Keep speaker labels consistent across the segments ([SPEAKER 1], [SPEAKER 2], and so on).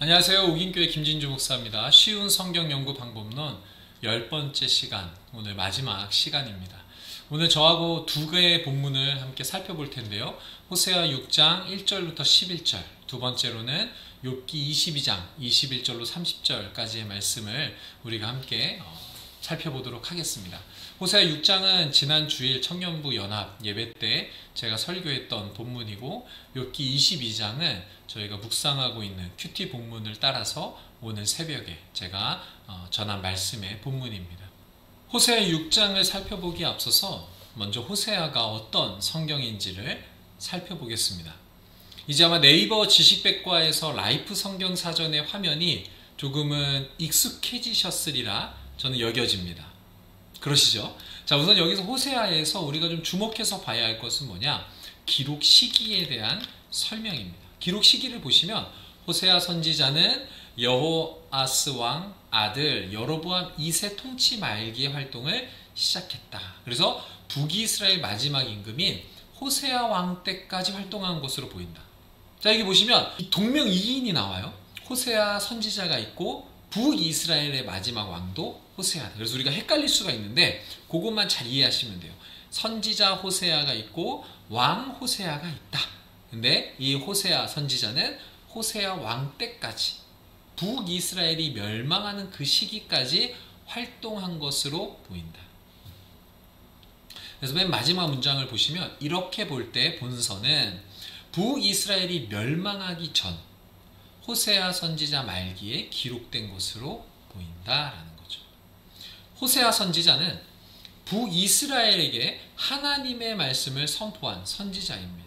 [SPEAKER 1] 안녕하세요. 옥인교회 김진주 목사입니다. 쉬운 성경 연구 방법론 10번째 시간, 오늘 마지막 시간입니다. 오늘 저하고 두 개의 본문을 함께 살펴볼 텐데요. 호세아 6장 1절부터 11절, 두 번째로는 욥기 22장 21절로 30절까지의 말씀을 우리가 함께 살펴보도록 하겠습니다. 호세아 6장은 지난 주일 청년부 연합 예배 때 제가 설교했던 본문이고, 욥기 22장은 저희가 묵상하고 있는 큐티 본문을 따라서 오늘 새벽에 제가 전한 말씀의 본문입니다. 호세아 6장을 살펴보기에 앞서서 먼저 호세아가 어떤 성경인지를 살펴보겠습니다. 이제 아마 네이버 지식백과에서 라이프 성경 사전의 화면이 조금은 익숙해지셨으리라 저는 여겨집니다. 그러시죠? 자, 우선 여기서 호세아에서 우리가 좀 주목해서 봐야 할 것은 뭐냐? 기록 시기에 대한 설명입니다. 기록 시기를 보시면 호세아 선지자는 여호아스 왕 아들 여로보암 2세 통치 말기의 활동을 시작했다. 그래서 북이스라엘 마지막 임금인 호세아 왕 때까지 활동한 것으로 보인다. 자, 여기 보시면 동명이인이 나와요. 호세아 선지자가 있고 북이스라엘의 마지막 왕도 호세아다. 그래서 우리가 헷갈릴 수가 있는데 그것만 잘 이해하시면 돼요. 선지자 호세아가 있고 왕 호세아가 있다. 근데 이 호세아 선지자는 호세아 왕 때까지, 북이스라엘이 멸망하는 그 시기까지 활동한 것으로 보인다. 그래서 맨 마지막 문장을 보시면 이렇게 볼 때 본서는 북이스라엘이 멸망하기 전 호세아 선지자 말기에 기록된 것으로 보인다라는 거죠. 호세아 선지자는 북이스라엘에게 하나님의 말씀을 선포한 선지자입니다.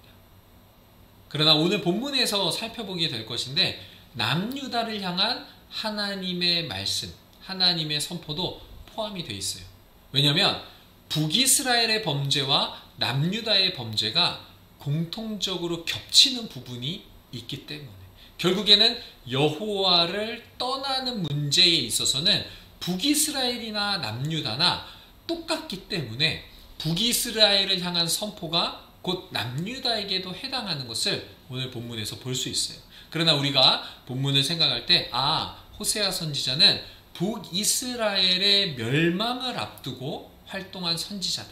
[SPEAKER 1] 그러나 오늘 본문에서 살펴보게 될 것인데 남유다를 향한 하나님의 말씀, 하나님의 선포도 포함이 되어 있어요. 왜냐하면 북이스라엘의 범죄와 남유다의 범죄가 공통적으로 겹치는 부분이 있기 때문에, 결국에는 여호와를 떠나는 문제에 있어서는 북이스라엘이나 남유다나 똑같기 때문에 북이스라엘을 향한 선포가 곧 남유다에게도 해당하는 것을 오늘 본문에서 볼 수 있어요. 그러나 우리가 본문을 생각할 때 호세아 선지자는 북이스라엘의 멸망을 앞두고 활동한 선지자다.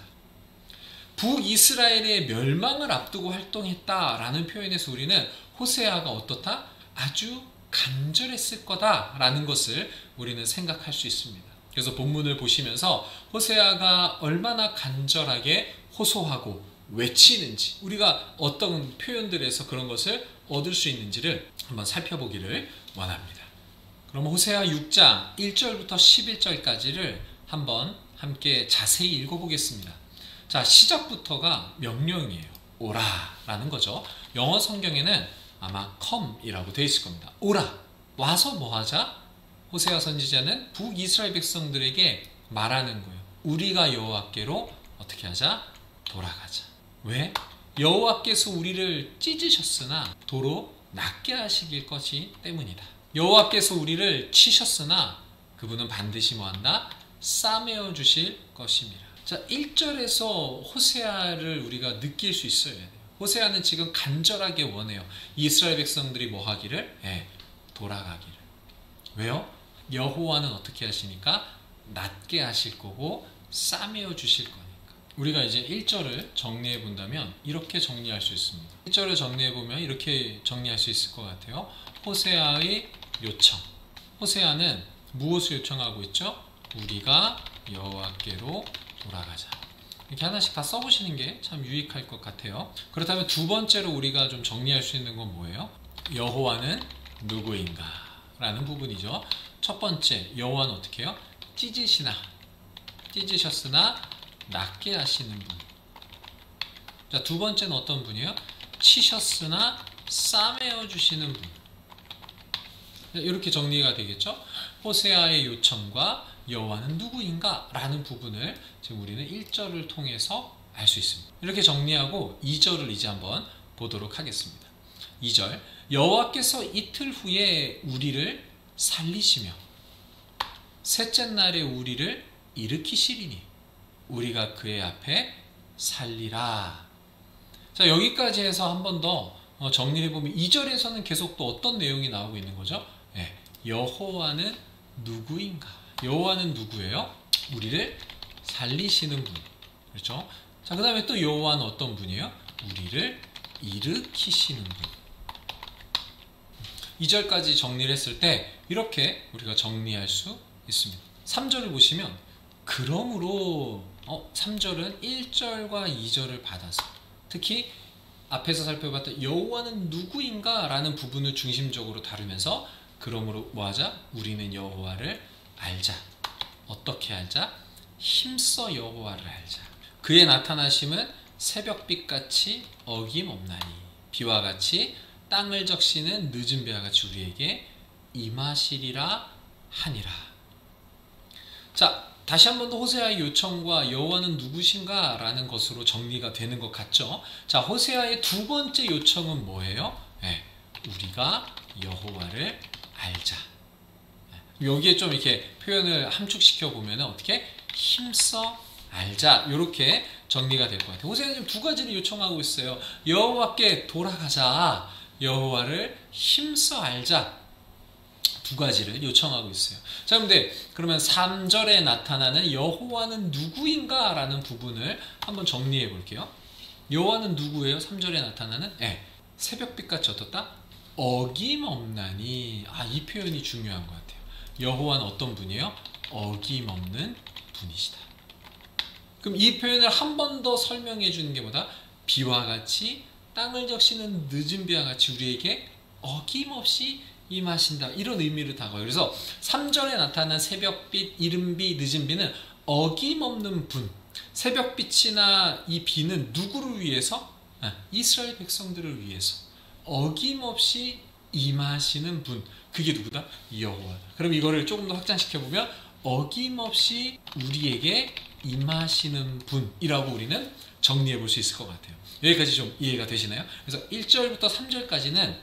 [SPEAKER 1] 북이스라엘의 멸망을 앞두고 활동했다라는 표현에서 우리는 호세아가 어떻다? 아주 간절했을 거다라는 것을 우리는 생각할 수 있습니다. 그래서 본문을 보시면서 호세아가 얼마나 간절하게 호소하고 외치는지, 우리가 어떤 표현들에서 그런 것을 얻을 수 있는지를 한번 살펴보기를 원합니다. 그럼 호세아 6장 1절부터 11절까지를 한번 함께 자세히 읽어보겠습니다. 자, 시작부터가 명령이에요. 오라 라는 거죠. 영어 성경에는 아마 come이라고 되어 있을 겁니다. 오라, 와서 뭐 하자? 호세아 선지자는 북이스라엘 백성들에게 말하는 거예요. 우리가 여호와께로 어떻게 하자? 돌아가자. 왜? 여호와께서 우리를 찢으셨으나 도로 낫게 하시길 것이 때문이다. 여호와께서 우리를 치셨으나 그분은 반드시 뭐한다? 싸매어 주실 것입니다. 자, 1절에서 호세아를 우리가 느낄 수 있어야 돼요. 호세아는 지금 간절하게 원해요. 이스라엘 백성들이 뭐 하기를? 돌아가기를. 왜요? 여호와는 어떻게 하시니까? 낫게 하실 거고 싸매어 주실 거니까. 우리가 이제 1절을 정리해 본다면 이렇게 정리할 수 있습니다. 1절을 정리해 보면 이렇게 정리할 수 있을 것 같아요. 호세아의 요청. 호세아는 무엇을 요청하고 있죠? 우리가 여호와께로 돌아가자. 이렇게 하나씩 다 써보시는 게 참 유익할 것 같아요. 그렇다면 두 번째로 우리가 좀 정리할 수 있는 건 뭐예요? 여호와는 누구인가? 라는 부분이죠. 첫 번째, 여호와는 어떻게 해요? 찢으셨으나 낫게 하시는 분. 자, 두 번째는 어떤 분이에요? 치셨으나 싸매어 주시는 분. 이렇게 정리가 되겠죠? 호세아의 요청과 여호와는 누구인가? 라는 부분을 지금 우리는 1절을 통해서 알 수 있습니다. 이렇게 정리하고 2절을 이제 한번 보도록 하겠습니다. 2절, 여호와께서 이틀 후에 우리를 살리시며 셋째 날에 우리를 일으키시리니 우리가 그의 앞에 살리라. 자, 여기까지 해서 한 번 더 정리해 보면 2절에서는 계속 또 어떤 내용이 나오고 있는 거죠? 여호와는 누구인가? 여호와는 누구예요? 우리를 살리시는 분. 그렇죠? 자, 그 다음에 또 여호와는 어떤 분이에요? 우리를 일으키시는 분. 2절까지 정리를 했을 때 이렇게 우리가 정리할 수 있습니다. 3절을 보시면 그러므로 3절은 1절과 2절을 받아서 특히 앞에서 살펴봤던 여호와는 누구인가 라는 부분을 중심적으로 다루면서 그러므로 뭐하자? 우리는 여호와를 알자. 어떻게 알자? 힘써 여호와를 알자. 그의 나타나심은 새벽빛같이 어김없나니 비와 같이 땅을 적시는 늦은 비와 같이 우리에게 임하시리라 하니라. 자, 다시 한 번 더 호세아의 요청과 여호와는 누구신가 라는 것으로 정리가 되는 것 같죠. 자, 호세아의 두 번째 요청은 뭐예요? 우리가 여호와를 알자. 여기에 좀 이렇게 표현을 함축시켜 보면 어떻게? 힘써 알자. 이렇게 정리가 될 것 같아요. 호세아는 지금 두 가지를 요청하고 있어요. 여호와께 돌아가자. 여호와를 힘써 알자. 두 가지를 요청하고 있어요. 자, 근데 그러면 3절에 나타나는 여호와는 누구인가 라는 부분을 한번 정리해 볼게요. 여호와는 누구예요? 3절에 나타나는 새벽빛같이 어떻다? 어김없나니. 이 표현이 중요한 것 같아요. 여호와는 어떤 분이에요? 어김없는 분이시다. 그럼 이 표현을 한 번 더 설명해 주는 게 뭐다? 비와 같이 땅을 적시는 늦은 비와 같이 우리에게 어김없이 임하신다. 이런 의미를 다가요. 그래서 3절에 나타난 새벽빛, 이른비, 늦은비는 어김없는 분. 새벽빛이나 이 비는 누구를 위해서? 이스라엘 백성들을 위해서 어김없이 임하시는 분. 그게 누구다? 여호와다. 그럼 이거를 조금 더 확장시켜보면 어김없이 우리에게 임하시는 분이라고 우리는 정리해 볼 수 있을 것 같아요. 여기까지 좀 이해가 되시나요? 그래서 1절부터 3절까지는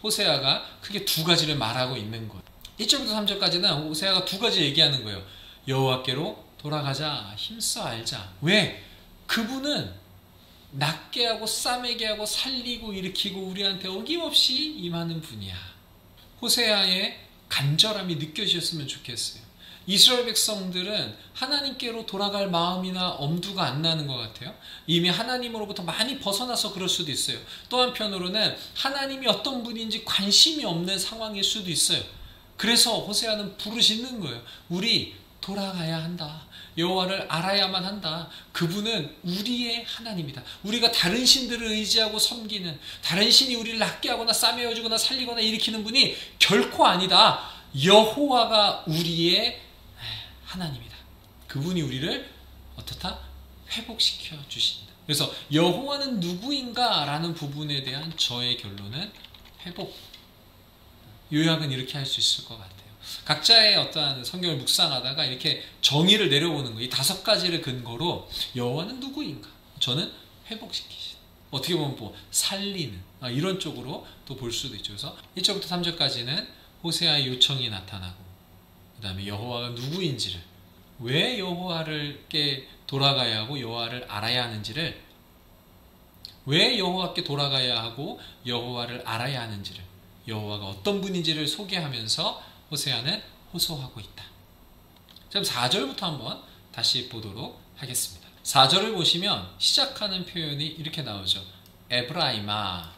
[SPEAKER 1] 호세아가 크게 두 가지를 말하고 있는 거예요. 1절부터 3절까지는 호세아가 두 가지 얘기하는 거예요. 여호와께로 돌아가자. 힘써 알자. 왜? 그분은 낫게 하고 싸매게 하고 살리고 일으키고 우리한테 어김없이 임하는 분이야. 호세아의 간절함이 느껴지셨으면 좋겠어요. 이스라엘 백성들은 하나님께로 돌아갈 마음이나 엄두가 안 나는 것 같아요. 이미 하나님으로부터 많이 벗어나서 그럴 수도 있어요. 또 한편으로는 하나님이 어떤 분인지 관심이 없는 상황일 수도 있어요. 그래서 호세아는 부르시는 거예요. 우리 돌아가야 한다. 여호와를 알아야만 한다. 그분은 우리의 하나님이다. 우리가 다른 신들을 의지하고 섬기는, 다른 신이 우리를 낫게 하거나 싸매어주거나 살리거나 일으키는 분이 결코 아니다. 여호와가 우리의 하나님이다. 그분이 우리를 어떻다? 회복시켜 주신다. 그래서 여호와는 누구인가 라는 부분에 대한 저의 결론은 회복. 요약은 이렇게 할 수 있을 것 같아요. 각자의 어떠한 성경을 묵상하다가 이렇게 정의를 내려보는 거예요. 이 5가지를 근거로 여호와는 누구인가? 저는 회복시키신. 어떻게 보면 살리는 이런 쪽으로 또 볼 수도 있죠. 그래서 1절부터 3절까지는 호세아의 요청이 나타나고 그 다음에 여호와가 누구인지를, 왜 여호와께 돌아가야 하고 여호와를 알아야 하는지를, 왜 여호와께 돌아가야 하고 여호와를 알아야 하는지를, 여호와가 어떤 분인지를 소개하면서 호세아는 호소하고 있다. 그럼 4절부터 한번 다시 보도록 하겠습니다. 4절을 보시면 시작하는 표현이 이렇게 나오죠. 에브라임아.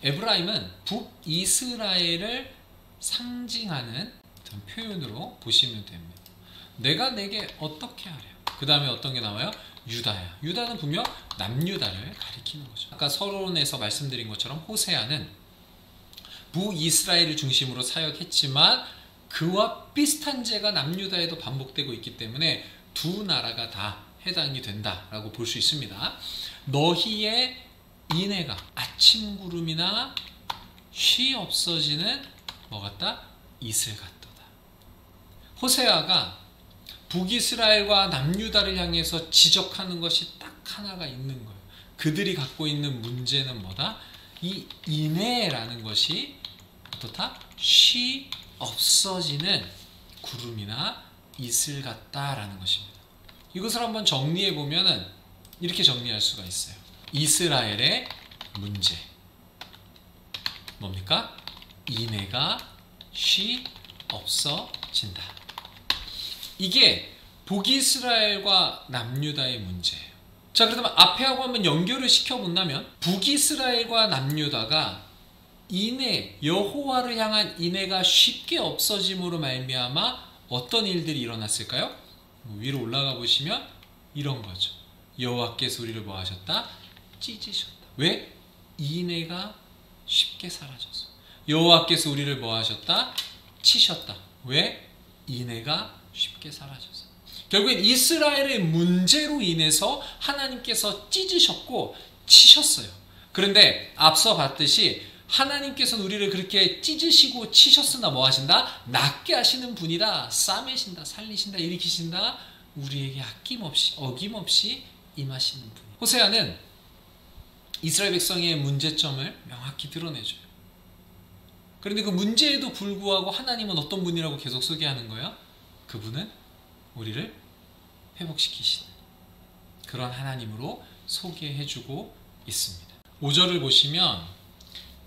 [SPEAKER 1] 에브라임은 북이스라엘을 상징하는 표현으로 보시면 됩니다. 내가 내게 어떻게 하랴. 그 다음에 어떤 게 나와요? 유다야. 유다는 분명 남유다를 가리키는 거죠. 아까 서론에서 말씀드린 것처럼 호세아는 북이스라엘을 중심으로 사역했지만 그와 비슷한 죄가 남유다에도 반복되고 있기 때문에 두 나라가 다 해당이 된다라고 볼 수 있습니다. 너희의 인애가 아침 구름이나 쉬 없어지는 뭐 같다? 이슬 같도다. 호세아가 북이스라엘과 남유다를 향해서 지적하는 것이 딱 하나가 있는 거예요. 그들이 갖고 있는 문제는 뭐다? 이 인애라는 것이 어떻다? 쉬 없어지는 구름이나 이슬 같다라는 것입니다. 이것을 한번 정리해 보면은 이렇게 정리할 수가 있어요. 이스라엘의 문제 뭡니까? 인애가 쉬 없어진다. 이게 북이스라엘과 남유다의 문제예요. 자, 그렇다면 앞에하고 한번 연결을 시켜본다면 북이스라엘과 남유다가 여호와를 향한 인애가 쉽게 없어짐으로 말미암아 어떤 일들이 일어났을까요? 위로 올라가 보시면 이런 거죠. 여호와께서 우리를 뭐 하셨다? 찢으셨다. 왜? 인애가 쉽게 사라져서. 여호와께서 우리를 뭐 하셨다? 치셨다. 왜? 인애가 쉽게 사라져서. 결국엔 이스라엘의 문제로 인해서 하나님께서 찢으셨고 치셨어요. 그런데 앞서 봤듯이 하나님께서는 우리를 그렇게 찢으시고 치셨으나 뭐 하신다? 낫게 하시는 분이다. 싸매신다, 살리신다, 일으키신다. 우리에게 아낌없이 어김없이 임하시는 분. 호세아는 이스라엘 백성의 문제점을 명확히 드러내줘요. 그런데 그 문제에도 불구하고 하나님은 어떤 분이라고 계속 소개하는 거예요? 그분은 우리를 회복시키시는 그런 하나님으로 소개해주고 있습니다. 5절을 보시면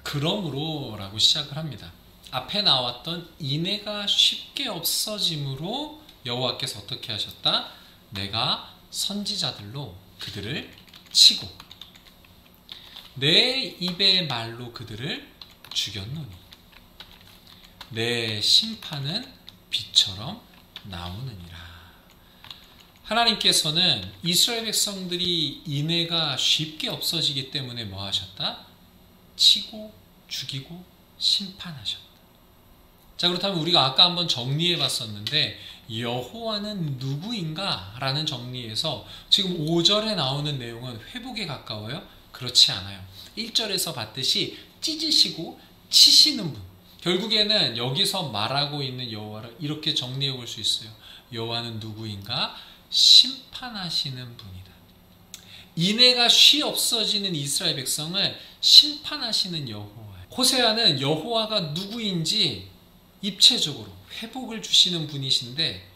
[SPEAKER 1] 그러므로 라고 시작을 합니다. 앞에 나왔던 인애가 쉽게 없어짐으로 여호와께서 어떻게 하셨다? 내가 선지자들로 그들을 치고 내 입의 말로 그들을 죽였노니 내 심판은 비처럼 나오느니라. 하나님께서는 이스라엘 백성들이 인애가 쉽게 없어지기 때문에 뭐 하셨다? 치고 죽이고 심판하셨다. 자, 그렇다면 우리가 아까 한번 정리해 봤었는데 여호와는 누구인가? 라는 정리에서 지금 5절에 나오는 내용은 회복에 가까워요? 그렇지 않아요. 1절에서 봤듯이 찢으시고 치시는 분. 결국에는 여기서 말하고 있는 여호와를 이렇게 정리해 볼 수 있어요. 여호와는 누구인가? 심판하시는 분이다. 인애가 쉬 없어지는 이스라엘 백성을 심판하시는 여호와예요. 호세아는 여호와가 누구인지 입체적으로 회복을 주시는 분이신데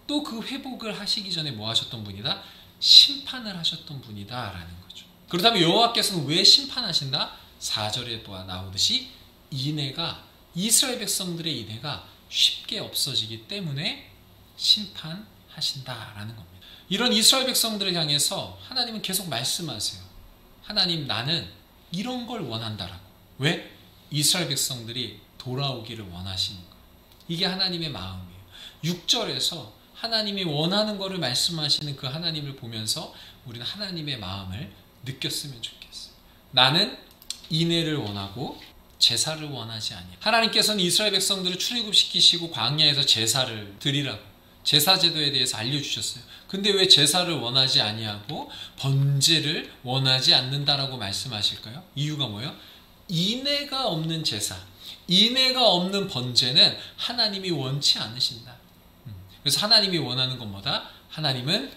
[SPEAKER 1] 또 그 회복을 하시기 전에 뭐 하셨던 분이다? 심판을 하셨던 분이다 라는 거죠. 그렇다면 여호와께서는 왜 심판하신다? 4절에 나오듯이 이스라엘 백성들의 인애가 쉽게 없어지기 때문에 심판하신다라는 겁니다. 이런 이스라엘 백성들을 향해서 하나님은 계속 말씀하세요. 하나님, 나는 이런 걸 원한다라고. 왜? 이스라엘 백성들이 돌아오기를 원하시는 거예요. 이게 하나님의 마음이에요. 6절에서 하나님이 원하는 것을 말씀하시는 그 하나님을 보면서 우리는 하나님의 마음을 느꼈으면 좋겠어요. 나는 인애를 원하고 제사를 원하지 아니하고. 하나님께서는 이스라엘 백성들을 출애굽시키시고 광야에서 제사를 드리라고 제사 제도에 대해서 알려주셨어요. 근데 왜 제사를 원하지 아니하고 번제를 원하지 않는다라고 말씀하실까요? 이유가 뭐예요? 인애가 없는 제사, 인애가 없는 번제는 하나님이 원치 않으신다. 그래서 하나님이 원하는 건 뭐다? 하나님은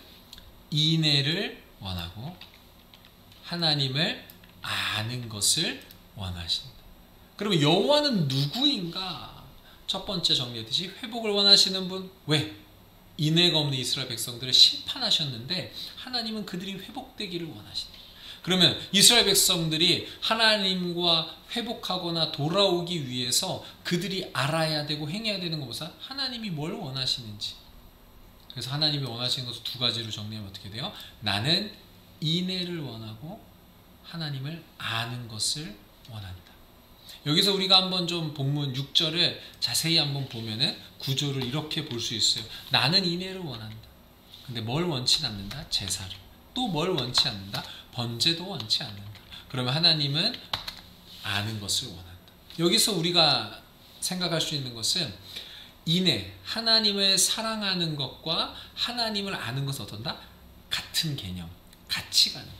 [SPEAKER 1] 인애를 원하고 하나님을 아는 것을 원하신다. 그러면 여호와는 누구인가? 첫 번째 정리했듯이 회복을 원하시는 분. 왜? 인애가 없는 이스라엘 백성들을 심판하셨는데 하나님은 그들이 회복되기를 원하신다. 그러면 이스라엘 백성들이 하나님과 회복하거나 돌아오기 위해서 그들이 알아야 되고 행해야 되는 것보다 하나님이 뭘 원하시는지. 그래서 하나님이 원하시는 것을 두 가지로 정리하면 어떻게 돼요? 나는 인애를 원하고 하나님을 아는 것을 원한다. 여기서 우리가 한번 좀 본문 6절을 자세히 한번 보면은 구조를 이렇게 볼 수 있어요. 나는 인애를 원한다. 근데 뭘 원치 않는다? 제사를. 또 뭘 원치 않는다? 번제도 원치 않는다. 그러면 하나님은 아는 것을 원한다. 여기서 우리가 생각할 수 있는 것은 인애, 하나님을 사랑하는 것과 하나님을 아는 것은 어떤다? 같은 개념, 같이 가는 것.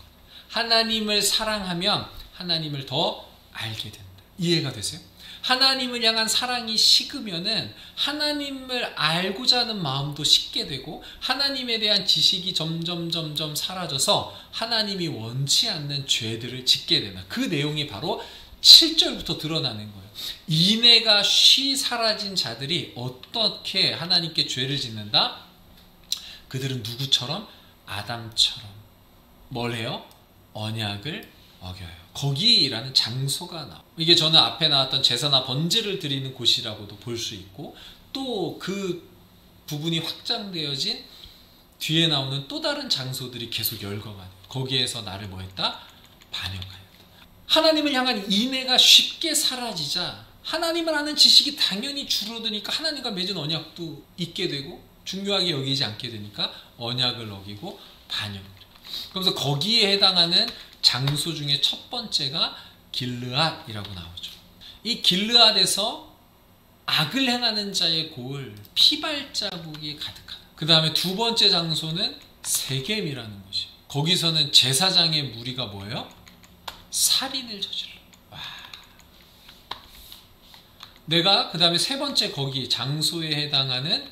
[SPEAKER 1] 하나님을 사랑하면 하나님을 더 알게 된다. 이해가 되세요? 하나님을 향한 사랑이 식으면은 하나님을 알고자 하는 마음도 식게 되고 하나님에 대한 지식이 점점 사라져서 하나님이 원치 않는 죄들을 짓게 된다. 그 내용이 바로 7절부터 드러나는 거예요. 인애가 쉬 사라진 자들이 어떻게 하나님께 죄를 짓는다? 그들은 누구처럼? 아담처럼 뭘 해요? 언약을 어겨요. 거기라는 장소가 나와. 이게 저는 앞에 나왔던 제사나 번제를 드리는 곳이라고도 볼 수 있고, 또 그 부분이 확장되어진 뒤에 나오는 또 다른 장소들이 계속 열거가 돼요. 거기에서 나를 뭐 했다? 반역하였다. 하나님을 향한 인애가 쉽게 사라지자 하나님을 아는 지식이 당연히 줄어드니까 하나님과 맺은 언약도 잊게 되고, 중요하게 여기지 않게 되니까 언약을 어기고 반역을 해요. 그래서 거기에 해당하는 장소 중에 첫 번째가 길르앗이라고 나오죠. 이 길르앗에서 악을 행하는 자의 골, 피발자국이 가득하다. 그 다음에 두 번째 장소는 세겜이라는 곳이에요. 거기서는 제사장의 무리가 뭐예요? 살인을 저질러. 와. 내가 그 다음에 세 번째 거기 장소에 해당하는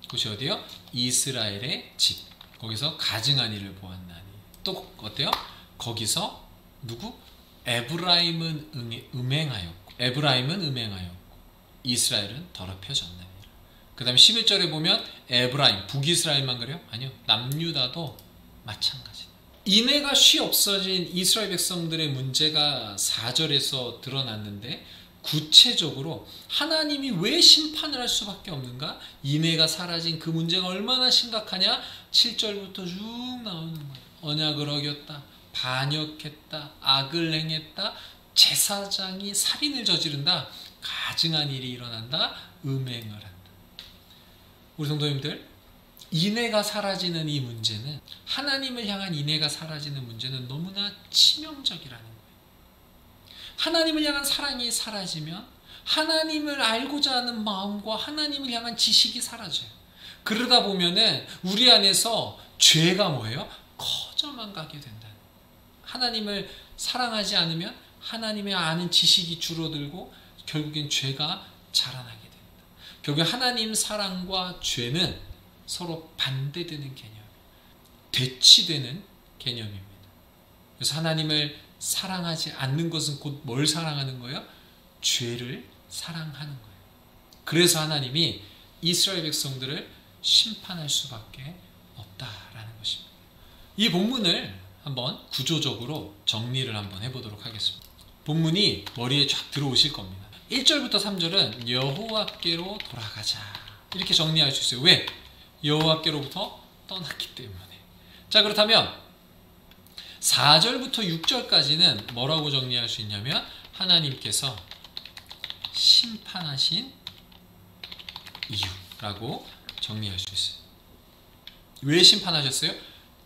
[SPEAKER 1] 곳이 어디요? 이스라엘의 집. 거기서 가증한 일을 보았나니. 또 어때요? 거기서 누구? 에브라임은 음행하였고, 이스라엘은 더럽혀졌나니. 그 다음에 11절에 보면 에브라임, 북이스라엘만 그래요? 아니요. 남유다도 마찬가지. 인애가 쉬 없어진 이스라엘 백성들의 문제가 4절에서 드러났는데, 구체적으로 하나님이 왜 심판을 할 수밖에 없는가? 인애가 사라진 그 문제가 얼마나 심각하냐? 7절부터 쭉 나오는 거예요. 언약을 어겼다, 반역했다, 악을 행했다, 제사장이 살인을 저지른다, 가증한 일이 일어난다, 음행을 한다. 우리 성도님들, 인애가 사라지는 이 문제는, 하나님을 향한 인애가 사라지는 문제는 너무나 치명적이라는 거예요. 하나님을 향한 사랑이 사라지면 하나님을 알고자 하는 마음과 하나님을 향한 지식이 사라져요. 그러다 보면은 우리 안에서 죄가 뭐예요? 커져만 가게 된다. 하나님을 사랑하지 않으면 하나님의 아는 지식이 줄어들고 결국엔 죄가 자라나게 된다. 결국 하나님 사랑과 죄는 서로 반대되는 개념이에요. 대치되는 개념입니다. 그래서 하나님을 사랑하지 않는 것은 곧 뭘 사랑하는 거예요? 죄를 사랑하는 거예요. 그래서 하나님이 이스라엘 백성들을 심판할 수밖에 없다라는 것입니다. 이 본문을 한번 구조적으로 정리를 한번 해보도록 하겠습니다. 본문이 머리에 쫙 들어오실 겁니다. 1절부터 3절은 여호와께로 돌아가자, 이렇게 정리할 수 있어요. 왜? 여호와께로부터 떠났기 때문에. 자, 그렇다면 4절부터 6절까지는 뭐라고 정리할 수 있냐면, 하나님께서 심판하신 이유라고 정리할 수 있어요. 왜 심판하셨어요?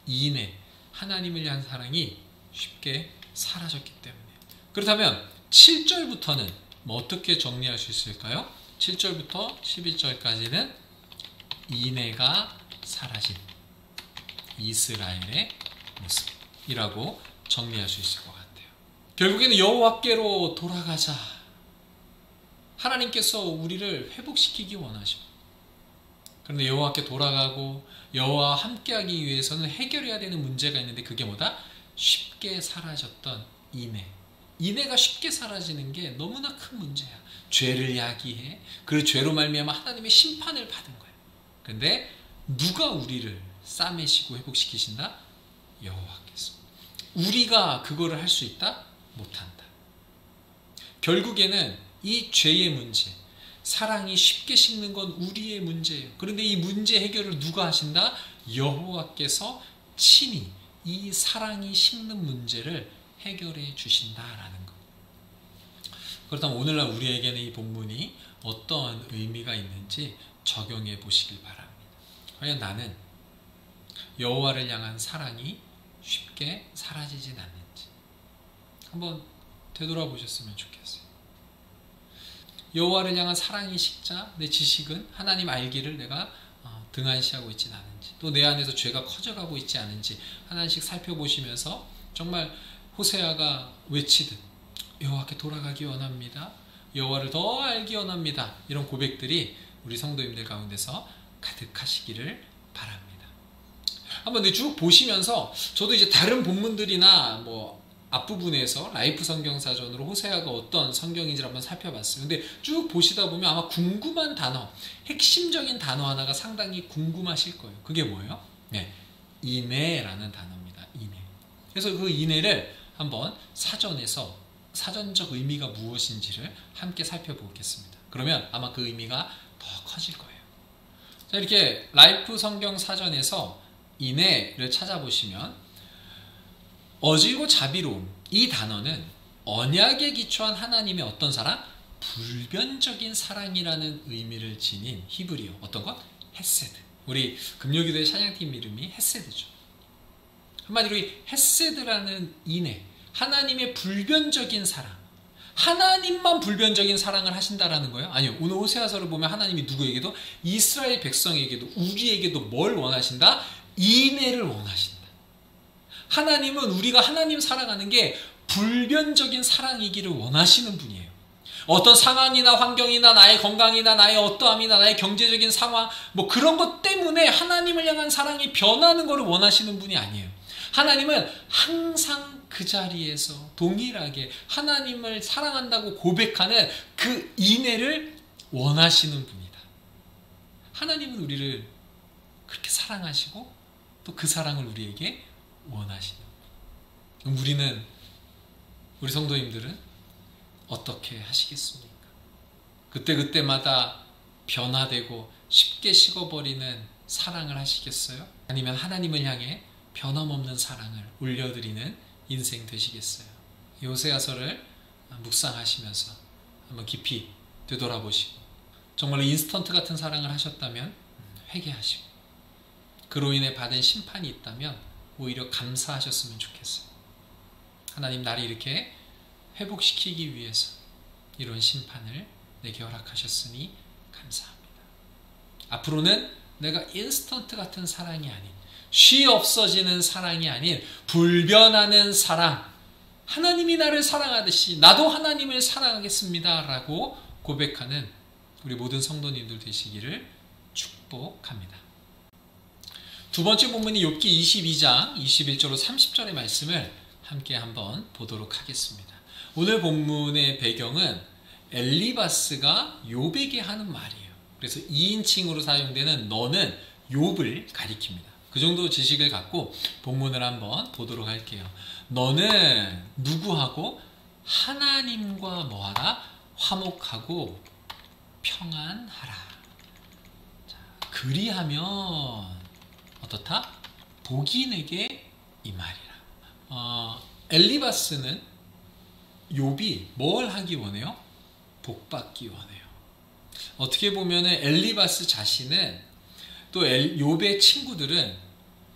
[SPEAKER 1] 인애, 하나님을 위한 사랑이 쉽게 사라졌기 때문에. 그렇다면 7절부터는 뭐 어떻게 정리할 수 있을까요? 7절부터 11절까지는 인애가 사라진 이스라엘의 모습이라고 정리할 수 있을 것 같아요. 결국에는 여호와께로 돌아가자. 하나님께서 우리를 회복시키기 원하십니다. 그런데 여호와께 돌아가고 여호와와 함께하기 위해서는 해결해야 되는 문제가 있는데, 그게 뭐다? 쉽게 사라졌던 인애. 인애가 쉽게 사라지는 게 너무나 큰 문제야. 죄를 야기해. 그 죄로 말미암아 하나님의 심판을 받은 거야. 그런데 누가 우리를 싸매시고 회복시키신다? 여호와께서. 우리가 그거를 할 수 있다? 못한다. 결국에는 이 죄의 문제, 사랑이 쉽게 식는 건 우리의 문제예요. 그런데 이 문제 해결을 누가 하신다? 여호와께서 친히 이 사랑이 식는 문제를 해결해 주신다라는 것. 그렇다면 오늘날 우리에게는 이 본문이 어떠한 의미가 있는지 적용해 보시길 바랍니다. 과연 나는 여호와를 향한 사랑이 쉽게 사라지진 않는지 한번 되돌아보셨으면 좋겠어요. 여호와를 향한 사랑이 식자 내 지식은 하나님 알기를 내가 등한시하고 있지는 않은지, 또 내 안에서 죄가 커져가고 있지 않은지 하나씩 살펴보시면서 정말 호세아가 외치듯 여호와께 돌아가기 원합니다, 여호와를 더 알기 원합니다, 이런 고백들이 우리 성도님들 가운데서 가득하시기를 바랍니다. 한번 쭉 보시면서 저도 이제 다른 본문들이나 뭐 앞부분에서 라이프 성경사전으로 호세아가 어떤 성경인지를 한번 살펴봤어요. 근데 쭉 보시다 보면 아마 궁금한 단어, 핵심적인 단어 하나가 상당히 궁금하실 거예요. 그게 뭐예요? 네, 인애라는 단어입니다. 인애. 그래서 그 인애를 한번 사전적 의미가 무엇인지를 함께 살펴보겠습니다. 그러면 아마 그 의미가 더 커질 거예요. 자, 이렇게 라이프 성경 사전에서 인애를 찾아보시면 어질고 자비로움, 이 단어는 언약에 기초한 하나님의 어떤 사랑? 불변적인 사랑이라는 의미를 지닌 히브리어. 어떤 것? 헤세드. 우리 금요기도의 찬양팀 이름이 헤세드죠. 한마디로 이 헤세드라는 인애, 하나님의 불변적인 사랑, 하나님만 불변적인 사랑을 하신다라는 거예요? 아니요. 오늘 호세아서를 보면 하나님이 누구에게도, 이스라엘 백성에게도, 우리에게도 뭘 원하신다? 인애를 원하신다. 하나님은 우리가 하나님 사랑하는 게 불변적인 사랑이기를 원하시는 분이에요. 어떤 상황이나 환경이나 나의 건강이나 나의 어떠함이나 나의 경제적인 상황, 뭐 그런 것 때문에 하나님을 향한 사랑이 변하는 것을 원하시는 분이 아니에요. 하나님은 항상 그 자리에서 동일하게 하나님을 사랑한다고 고백하는 그 인애를 원하시는 분이다. 하나님은 우리를 그렇게 사랑하시고 또 그 사랑을 우리에게 원하시는 분. 그럼 우리 성도님들은 어떻게 하시겠습니까? 그때마다 변화되고 쉽게 식어버리는 사랑을 하시겠어요? 아니면 하나님을 향해 변함없는 사랑을 올려드리는 인생 되시겠어요? 호세아서를 묵상하시면서 한번 깊이 되돌아보시고 정말로 인스턴트 같은 사랑을 하셨다면 회개하시고 그로 인해 받은 심판이 있다면 오히려 감사하셨으면 좋겠어요. 하나님, 나를 이렇게 회복시키기 위해서 이런 심판을 내게 허락하셨으니 감사합니다. 앞으로는 내가 인스턴트 같은 사랑이 아닌, 쉬 없어지는 사랑이 아닌 불변하는 사랑, 하나님이 나를 사랑하듯이 나도 하나님을 사랑하겠습니다 라고 고백하는 우리 모든 성도님들 되시기를 축복합니다. 두 번째 본문이 욥기 22장 21절로 30절의 말씀을 함께 한번 보도록 하겠습니다. 오늘 본문의 배경은 엘리바스가 욥에게 하는 말이에요. 그래서 2인칭으로 사용되는 너는 욥을 가리킵니다. 그 정도 지식을 갖고 본문을 한번 보도록 할게요. 너는 누구하고? 하나님과 뭐하라? 화목하고 평안하라. 자, 그리하면 어떻다? 복이 내게 임하리라. 엘리바스는 욥이 뭘 하기 원해요? 복받기 원해요. 어떻게 보면 엘리바스 자신은 또 욥의 친구들은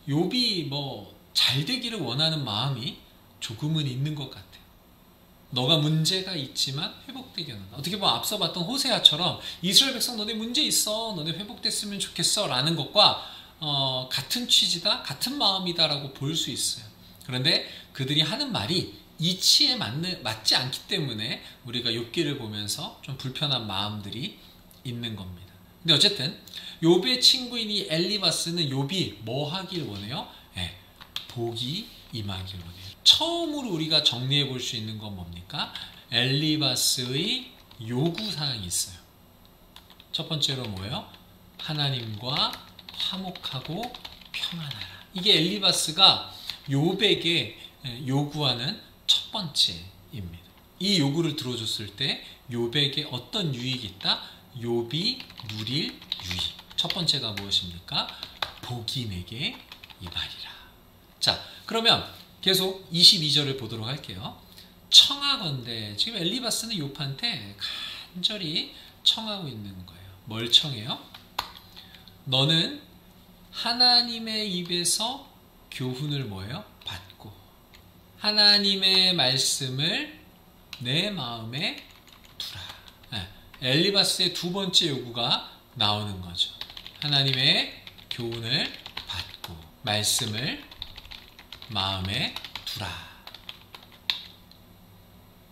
[SPEAKER 1] 욥이 뭐 잘 되기를 원하는 마음이 조금은 있는 것 같아요. 너가 문제가 있지만 회복되게 한다. 어떻게 보면 앞서 봤던 호세아처럼 이스라엘 백성 너네 문제 있어, 너네 회복됐으면 좋겠어 라는 것과 같은 취지다, 같은 마음이다 라고 볼 수 있어요. 그런데 그들이 하는 말이 이치에 맞지 않기 때문에 우리가 욥기를 보면서 좀 불편한 마음들이 있는 겁니다. 근데 어쨌든 욥의 친구인 이 엘리바스는 욥이 뭐 하길 원해요? 네, 복이 임하길 원해요. 처음으로 우리가 정리해 볼 수 있는 건 뭡니까? 엘리바스의 요구사항이 있어요. 첫 번째로 뭐예요? 하나님과 화목하고 평안하라. 이게 엘리바스가 욥에게 요구하는 첫 번째입니다. 이 요구를 들어줬을 때 욥에게 어떤 유익이 있다? 욥이 누릴 유익. 첫 번째가 무엇입니까? 복이 내게 임하리라. 자, 그러면 계속 22절을 보도록 할게요. 청하건대, 지금 엘리바스는 욥한테 간절히 청하고 있는 거예요. 뭘 청해요? 너는 하나님의 입에서 교훈을 뭐예요? 받고 하나님의 말씀을 내 마음에 두라. 네, 엘리바스의 두 번째 요구가 나오는 거죠. 하나님의 교훈을 받고 말씀을 마음에 두라.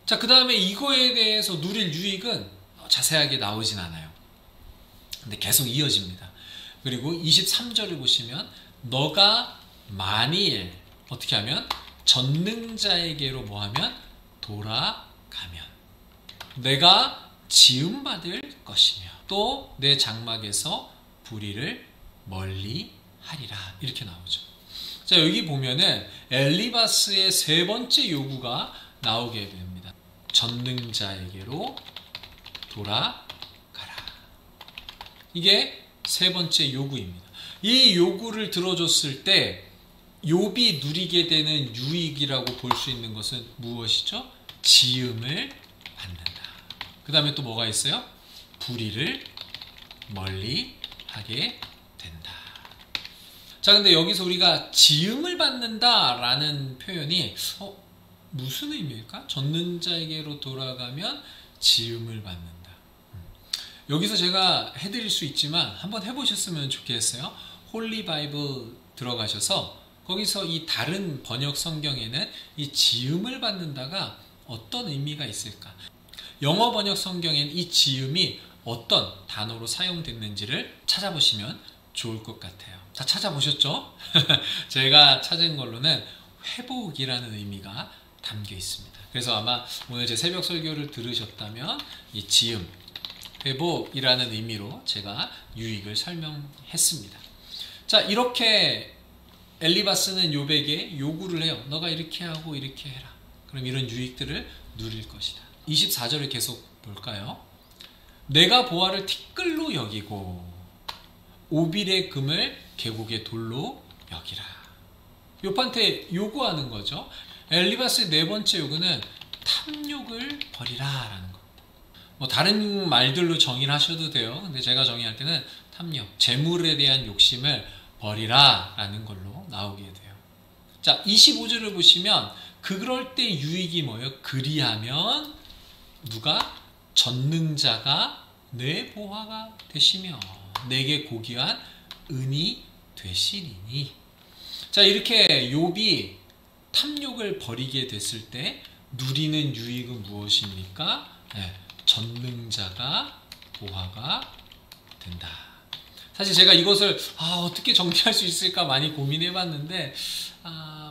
[SPEAKER 1] 자, 그 다음에 이거에 대해서 누릴 유익은 자세하게 나오진 않아요. 근데 계속 이어집니다. 그리고 23절을 보시면 너가 만일 어떻게 하면 전능자에게로 뭐하면 돌아가면 내가 지음받을 것이며 또 내 장막에서 불의를 멀리 하리라. 이렇게 나오죠. 자, 자, 여기 보면은 엘리바스의 세 번째 요구가 나오게 됩니다. 전능자에게로 돌아가라. 이게 세 번째 요구입니다. 이 요구를 들어줬을 때 욥이 누리게 되는 유익이라고 볼 수 있는 것은 무엇이죠? 지음을 받는다. 그 다음에 또 뭐가 있어요? 불의를 멀리 하게 된다. 자, 근데 여기서 우리가 지음을 받는다 라는 표현이 무슨 의미일까? 전능자에게로 돌아가면 지음을 받는다. 여기서 제가 해드릴 수 있지만 한번 해보셨으면 좋겠어요. 홀리 바이블 들어가셔서 거기서 이 다른 번역 성경에는 이 지음을 받는다가 어떤 의미가 있을까? 영어 번역 성경엔 이 지음이 어떤 단어로 사용됐는지를 찾아보시면 좋을 것 같아요. 다 찾아보셨죠? 제가 찾은 걸로는 회복이라는 의미가 담겨 있습니다. 그래서 아마 오늘 제 새벽 설교를 들으셨다면 이 지음, 회복이라는 의미로 제가 유익을 설명했습니다. 자, 이렇게 엘리바스는 욥에게 요구를 해요. 너가 이렇게 하고 이렇게 해라. 그럼 이런 유익들을 누릴 것이다. 24절을 계속 볼까요? 내가 보화를 티끌로 여기고 오빌의 금을 계곡의 돌로 여기라. 욥한테 요구하는 거죠. 엘리바스의 네 번째 요구는 탐욕을 버리라 라는 겁니다. 뭐 다른 말들로 정의를 하셔도 돼요. 근데 제가 정의할 때는 탐욕, 재물에 대한 욕심을 버리라 라는 걸로 나오게 돼요. 자, 25절을 보시면 그럴 때 유익이 뭐예요? 그리하면 누가? 전능자가 내 보화가 되시며 내게 고귀한 은이 되시리니. 자, 이렇게 욥이 탐욕을 버리게 됐을 때 누리는 유익은 무엇입니까? 네, 전능자가 보화가 된다. 사실 제가 이것을 어떻게 정리할 수 있을까 많이 고민해 봤는데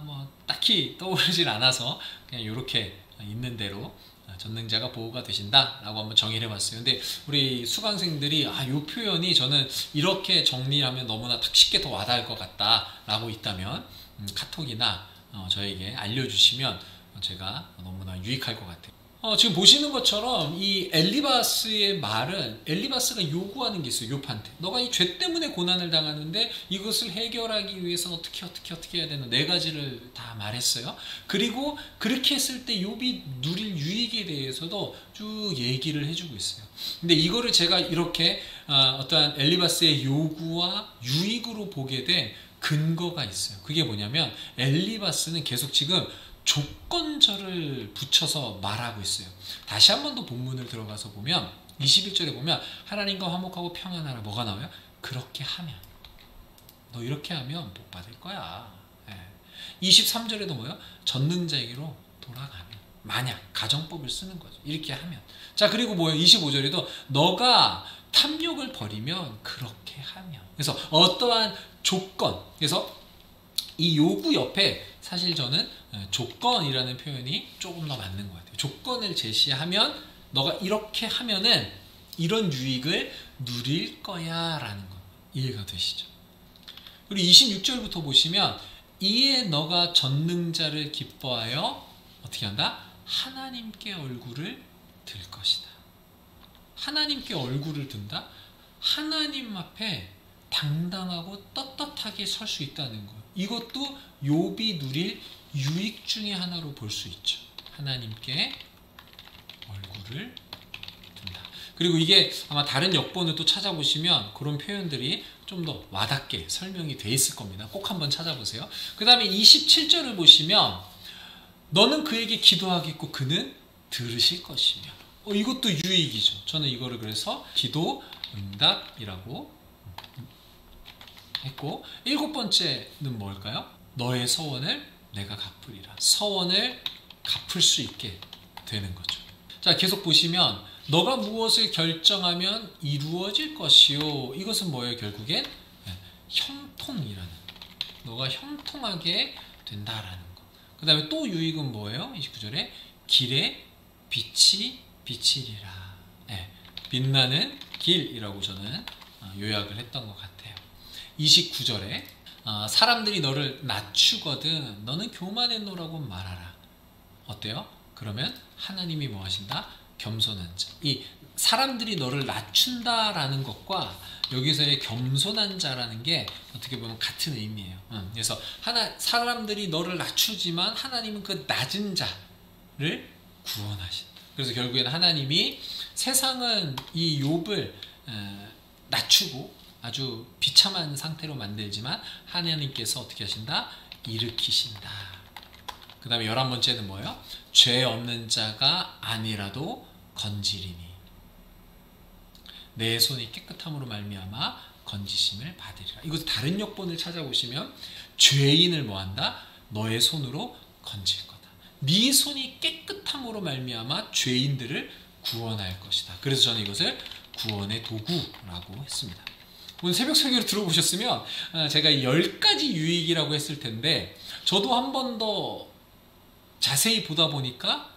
[SPEAKER 1] 뭐 딱히 떠오르질 않아서 그냥 이렇게 있는 대로 전능자가 보호가 되신다 라고 한번 정의를 해봤어요. 근데 우리 수강생들이 이 표현이 저는 이렇게 정리하면 너무나 딱 쉽게 더 와닿을 것 같다 라고 있다면 카톡이나 저에게 알려주시면 제가 너무나 유익할 것 같아요. 지금 보시는 것처럼 이 엘리바스의 말은 엘리바스가 요구하는 게 있어요. 욥한테. 너가 이 죄 때문에 고난을 당하는데 이것을 해결하기 위해서는 어떻게 해야 되는 네 가지를 다 말했어요. 그리고 그렇게 했을 때 욥이 누릴 유익에 대해서도 쭉 얘기를 해주고 있어요. 근데 이거를 제가 이렇게 어떠한 엘리바스의 요구와 유익으로 보게 된 근거가 있어요. 그게 뭐냐면 엘리바스는 계속 지금 조건절을 붙여서 말하고 있어요. 다시 한 번 더 본문을 들어가서 보면 21절에 보면 하나님과 화목하고 평안하라. 뭐가 나와요? 그렇게 하면, 너 이렇게 하면 복 받을 거야. 23절에도 뭐예요? 전능자에게로 돌아가면, 만약 가정법을 쓰는 거죠. 이렇게 하면. 자, 그리고 뭐예요? 25절에도 너가 탐욕을 버리면 그렇게 하면. 그래서 어떠한 조건, 그래서 이 요구 옆에 사실 저는 조건이라는 표현이 조금 더 맞는 것 같아요. 조건을 제시하면 너가 이렇게 하면은 이런 유익을 누릴 거야 라는 것. 이해가 되시죠? 그리고 26절부터 보시면 이에 너가 전능자를 기뻐하여 어떻게 한다? 하나님께 얼굴을 들 것이다. 하나님께 얼굴을 든다? 하나님 앞에 당당하고 떳떳하게 설 수 있다는 거예요. 이것도 욥이 누릴 유익 중에 하나로 볼 수 있죠. 하나님께 얼굴을 든다. 그리고 이게 아마 다른 역본을 또 찾아보시면 그런 표현들이 좀 더 와닿게 설명이 돼 있을 겁니다. 꼭 한번 찾아보세요. 그 다음에 27절을 보시면 너는 그에게 기도하겠고 그는 들으실 것이며. 이것도 유익이죠. 저는 이거를 그래서 기도 응답이라고 했고, 일곱 번째는 뭘까요? 너의 서원을 내가 갚으리라. 서원을 갚을 수 있게 되는 거죠. 자, 계속 보시면 너가 무엇을 결정하면 이루어질 것이요. 이것은 뭐예요? 결국엔 형통이라는, 너가 형통하게 된다라는 것. 그 다음에 또 유익은 뭐예요? 29절에 길에 빛이 비치리라. 빛나는 길이라고 저는 요약을 했던 것 같아요. 29절에 사람들이 너를 낮추거든 너는 교만했노라고 말하라. 어때요? 그러면 하나님이 뭐 하신다? 겸손한 자. 이 사람들이 너를 낮춘다라는 것과 여기서의 겸손한 자라는 게 어떻게 보면 같은 의미예요. 그래서 사람들이 너를 낮추지만 하나님은 그 낮은 자를 구원하신다. 그래서 결국에는 하나님이 세상은 이 욥을 낮추고 아주 비참한 상태로 만들지만 하나님께서 어떻게 하신다? 일으키신다. 그 다음에 11번째는 뭐예요? 죄 없는 자가 아니라도 건지리니 내 손이 깨끗함으로 말미암아 건지심을 받으리라. 이것도 다른 역본을 찾아보시면 죄인을 뭐한다? 너의 손으로 건질 거다. 네 손이 깨끗함으로 말미암아 죄인들을 구원할 것이다. 그래서 저는 이것을 구원의 도구라고 했습니다. 오늘 새벽 설교를 들어보셨으면 제가 10가지 유익이라고 했을 텐데 저도 한 번 더 자세히 보다 보니까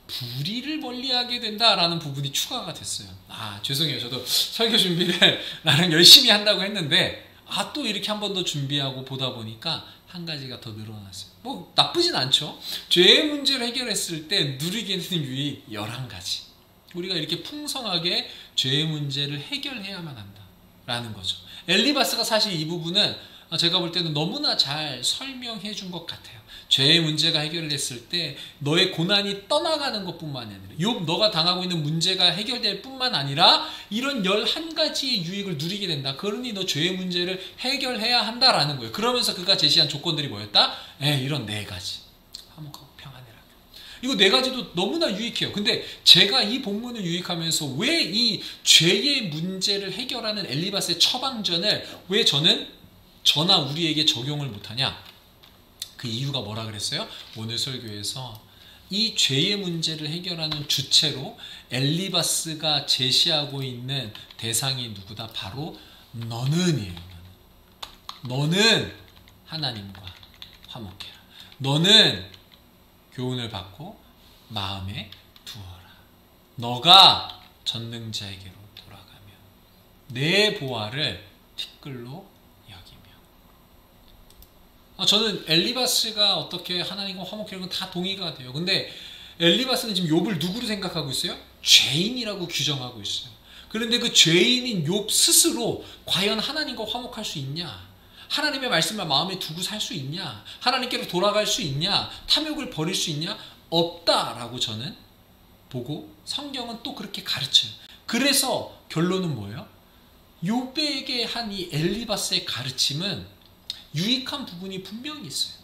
[SPEAKER 1] 불의를 멀리하게 된다라는 부분이 추가가 됐어요. 죄송해요. 저도 설교 준비를 나름 열심히 한다고 했는데 또 이렇게 한 번 더 준비하고 보다 보니까 한 가지가 더 늘어났어요. 뭐 나쁘진 않죠. 죄의 문제를 해결했을 때 누리게 되는 유익 11가지. 우리가 이렇게 풍성하게 죄의 문제를 해결해야만 한다라는 거죠. 엘리바스가 사실 이 부분은 제가 볼 때는 너무나 잘 설명해 준 것 같아요. 죄의 문제가 해결됐을 때 너의 고난이 떠나가는 것뿐만 아니라 욥 너가 당하고 있는 문제가 해결될 뿐만 아니라 이런 11가지의 유익을 누리게 된다. 그러니 너 죄의 문제를 해결해야 한다라는 거예요. 그러면서 그가 제시한 조건들이 뭐였다? 이런 4가지. 화목하고 평안해라. 이거 4가지도 너무나 유익해요. 근데 제가 이 본문을 유익하면서 왜 이 죄의 문제를 해결하는 엘리바스의 처방전을 왜 저나 우리에게 적용을 못하냐? 그 이유가 뭐라 그랬어요? 오늘 설교에서 이 죄의 문제를 해결하는 주체로 엘리바스가 제시하고 있는 대상이 누구다? 바로 너는이에요. 너는 하나님과 화목해라. 너는 교훈을 받고 마음에 두어라. 너가 전능자에게로 돌아가며 내 보화를 티끌로 저는 엘리바스가 어떻게 하나님과 화목하는 건 다 동의가 돼요. 근데 엘리바스는 지금 욥을 누구로 생각하고 있어요? 죄인이라고 규정하고 있어요. 그런데 그 죄인인 욥 스스로 과연 하나님과 화목할 수 있냐? 하나님의 말씀을 마음에 두고 살 수 있냐? 하나님께로 돌아갈 수 있냐? 탐욕을 버릴 수 있냐? 없다라고 저는 보고 성경은 또 그렇게 가르쳐요. 그래서 결론은 뭐예요? 욥에게 한 이 엘리바스의 가르침은 유익한 부분이 분명히 있어요.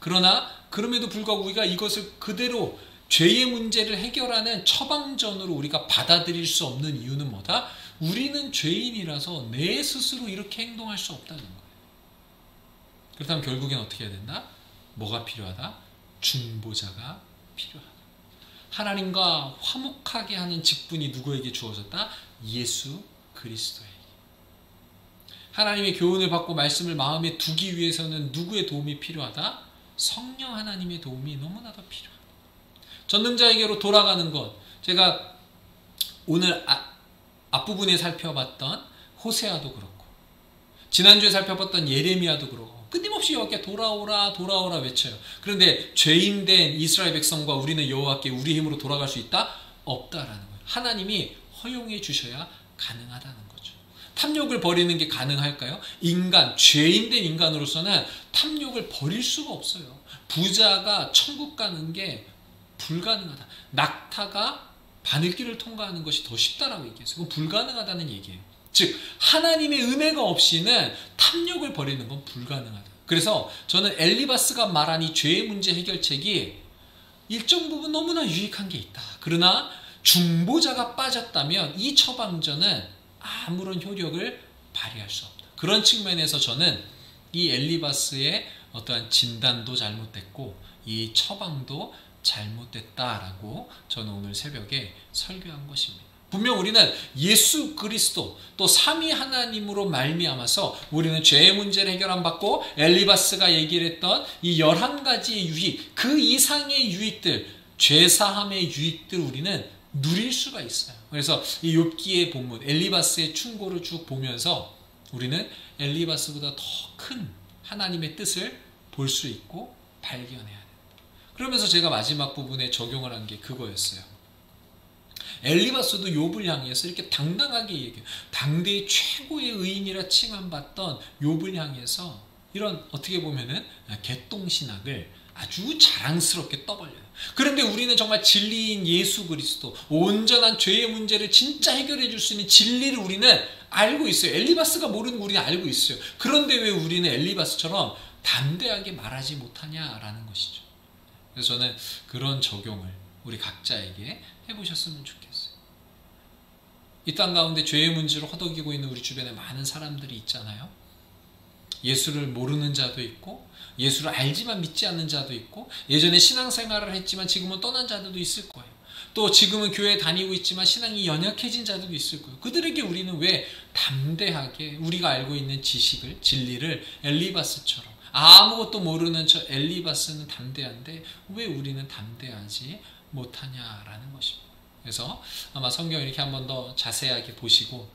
[SPEAKER 1] 그러나 그럼에도 불구하고 우리가 이것을 그대로 죄의 문제를 해결하는 처방전으로 우리가 받아들일 수 없는 이유는 뭐다? 우리는 죄인이라서 내 스스로 이렇게 행동할 수 없다는 거예요. 그렇다면 결국엔 어떻게 해야 된다? 뭐가 필요하다? 중보자가 필요하다. 하나님과 화목하게 하는 직분이 누구에게 주어졌다? 예수 그리스도에게. 하나님의 교훈을 받고 말씀을 마음에 두기 위해서는 누구의 도움이 필요하다? 성령 하나님의 도움이 너무나도 필요하다. 전능자에게로 돌아가는 것. 제가 오늘 앞부분에 살펴봤던 호세아도 그렇고 지난주에 살펴봤던 예레미야도 그렇고 끊임없이 여호와께 돌아오라 돌아오라 외쳐요. 그런데 죄인된 이스라엘 백성과 우리는 여호와께 우리 힘으로 돌아갈 수 있다? 없다라는 거예요. 하나님이 허용해 주셔야 가능하다는 거예요. 탐욕을 버리는 게 가능할까요? 죄인된 인간으로서는 탐욕을 버릴 수가 없어요. 부자가 천국 가는 게 불가능하다. 낙타가 바늘길을 통과하는 것이 더 쉽다라고 얘기했어요. 그건 불가능하다는 얘기예요. 즉 하나님의 은혜가 없이는 탐욕을 버리는 건 불가능하다. 그래서 저는 엘리바스가 말한 이 죄의 문제 해결책이 일정 부분 너무나 유익한 게 있다. 그러나 중보자가 빠졌다면 이 처방전은 아무런 효력을 발휘할 수 없다. 그런 측면에서 저는 이 엘리바스의 어떠한 진단도 잘못됐고 이 처방도 잘못됐다라고 저는 오늘 새벽에 설교한 것입니다. 분명 우리는 예수 그리스도 또 삼위 하나님으로 말미암아서 우리는 죄의 문제를 해결 안 받고 엘리바스가 얘기를 했던 이 11가지의 유익, 그 이상의 유익들, 죄사함의 유익들 우리는 누릴 수가 있어요. 그래서 이 욥기의 본문 엘리바스의 충고를 쭉 보면서 우리는 엘리바스보다 더 큰 하나님의 뜻을 볼 수 있고 발견해야 된다. 그러면서 제가 마지막 부분에 적용을 한 게 그거였어요. 엘리바스도 욥을 향해서 이렇게 당당하게 얘기해요. 당대의 최고의 의인이라 칭함받던 욥을 향해서 이런 어떻게 보면은 개똥신학을 아주 자랑스럽게 떠벌려요. 그런데 우리는 정말 진리인 예수 그리스도, 온전한 죄의 문제를 진짜 해결해 줄 수 있는 진리를 우리는 알고 있어요. 엘리바스가 모르는 거 우리는 알고 있어요. 그런데 왜 우리는 엘리바스처럼 담대하게 말하지 못하냐라는 것이죠. 그래서 저는 그런 적용을 우리 각자에게 해보셨으면 좋겠어요. 이 땅 가운데 죄의 문제로 허덕이고 있는 우리 주변에 많은 사람들이 있잖아요. 예수를 모르는 자도 있고 예수를 알지만 믿지 않는 자도 있고 예전에 신앙생활을 했지만 지금은 떠난 자들도 있을 거예요. 또 지금은 교회에 다니고 있지만 신앙이 연약해진 자들도 있을 거예요. 그들에게 우리는 왜 담대하게 우리가 알고 있는 지식을, 진리를 엘리바스처럼 아무것도 모르는 저 엘리바스는 담대한데 왜 우리는 담대하지 못하냐라는 것입니다. 그래서 아마 성경 이렇게 한 번 더 자세하게 보시고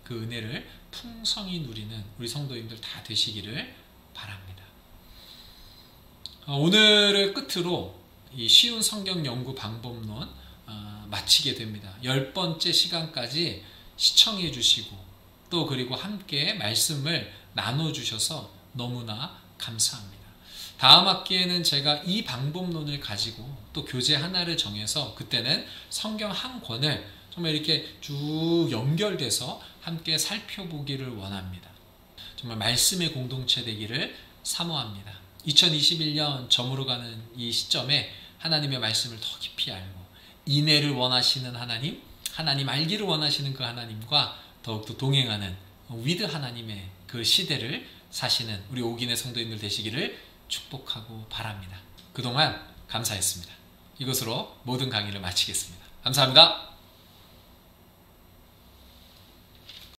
[SPEAKER 1] 그 은혜를 풍성히 누리는 우리 성도님들 다 되시기를 바랍니다. 오늘을 끝으로 이 쉬운 성경 연구 방법론 마치게 됩니다. 10번째 시간까지 시청해 주시고 또 그리고 함께 말씀을 나눠주셔서 너무나 감사합니다. 다음 학기에는 제가 이 방법론을 가지고 또 교재 하나를 정해서 그때는 성경 한 권을 정말 이렇게 쭉 연결돼서 함께 살펴보기를 원합니다. 정말 말씀의 공동체 되기를 사모합니다. 2021년 저물어 가는 이 시점에 하나님의 말씀을 더 깊이 알고 인애를 원하시는 하나님, 하나님 알기를 원하시는 그 하나님과 더욱더 동행하는 위드 하나님의 그 시대를 사시는 우리 옥인의 성도님들 되시기를 축복하고 바랍니다. 그동안 감사했습니다. 이것으로 모든 강의를 마치겠습니다. 감사합니다.